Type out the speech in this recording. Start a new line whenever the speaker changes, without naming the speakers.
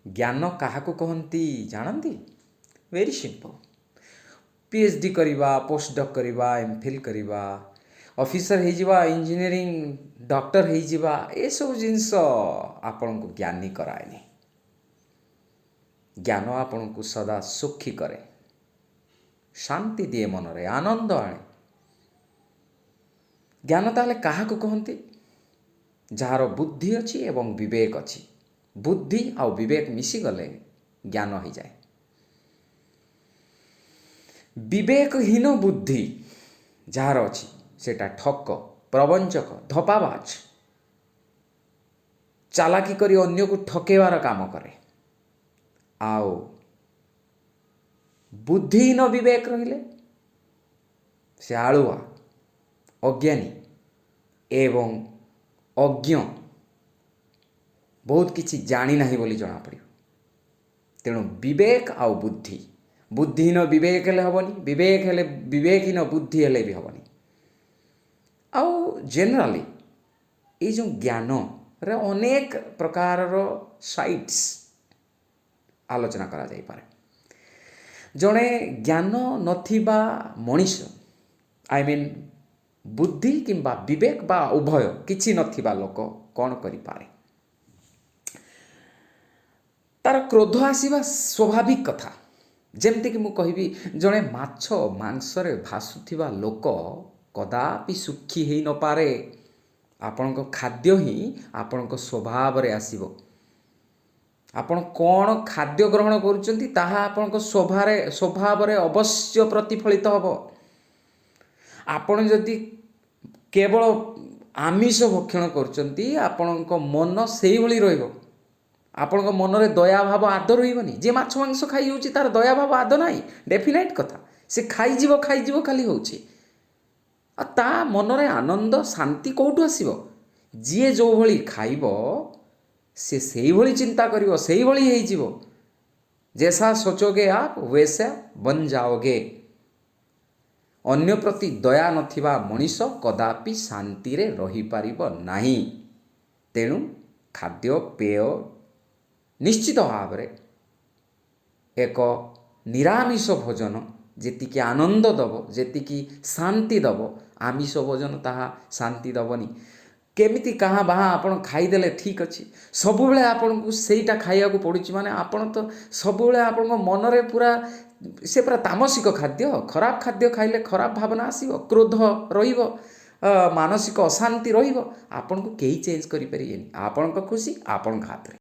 ज्ञान क्या कहती जानती? Very simple. पीएचडी करवा, पोस्टडॉक करवा, एमफिल करवा, ऑफिसर हो इंजीनियरिंग डॉक्टर हो ये सब जिनस आपण को ज्ञानी कराएनि। ज्ञान आपण को सदा सुखी करे, शांति दिए, मनरे आनंद आने। ज्ञान ताले क्या कहती? जार बुद्धि अच्छी एवं विवेक अच्छी। बुद्धि आउ विवेक मिशीगले ज्ञान हो जाए। विवेकहीन बुद्धि जार अच्छी सेटा ठक, प्रवंचक, धपाबाज, चालाकी करी अन्य को ठकेवार काम करे। आओ बुद्धिहीन विवेक रहिले से आलुआ, अज्ञानी एवं अज्ञ, बहुत किसी जानी नहीं बोली जना पड़। तेणु विवेक आउ बुद्धि, बुद्धिहीन विवेक हेले हेबनी, विवेक हेले विवेकहीन बुद्धि हेले भी हेबनी। आउ जेनराली ये जो ज्ञान रे अनेक प्रकार साइट्स आलोचना करा जाई पारे। जड़े ज्ञान नथिबा मनीष, आई मीन बुद्धि किंबा विवेक बा उभय किछि नथिबा लोक कौन करि पारे? तार क्रोध आसवा स्वाभाविक कथा। जमती कि मु कहबी जड़े माछ मांसरे भासुथिबा लोक कदापि सुखी हेई न पारे। आपणको खाद्य ही आपणको स्वभाव रे आसीबो। आपण कौन खाद्य ग्रहण करुचंती ताहा आपणको स्वभाव रे अवश्य प्रतिफलित हबो। आपण जदि केवल आमिष भक्षण करुचंती आपणको मन सेही भली रहइबो। आपणको मन रे दया भाव आद रहिबनी। जे माछ मांस खाई होउची तार दया भाव आद नाही, डेफिनेट कथा। से खाई जीवो खाली होउची। आ ता मन रे आनंद शांति कोठु आसीबो? जे जो भली खाइबो से सेही भली चिंता करिवो, सेही भली हेई जीवो। जैसा सोचोगे आप वैसा बन जाओगे। अन्य प्रति दया नथिबा मनीष कदापि शांति रे रही पारिबो नाही। तेणु खाद्य पेय निश्चित भाव रे एक निरामिष भोजन जेतिकी आनंद दब, जेतिकी शांति दब, आमिष भोजन ताहा शांति दबनी। केमिति कहाँ बाहा आपण खाईदेले ठीक अच्छी, सबुबले आपण को सेईटा खाइया को पड़ुची माने आपण तो सबुबले आपण को मन रे पूरा से पूरा तामसिक खाद्य, खराब खाद्य खाइले खराब भावना आसीबो, क्रोध रहिबो, मानसिक अशांति रहिबो। आपण को केही चेंज करि परियेनी। आपण को खुशी आपण हाथ रे।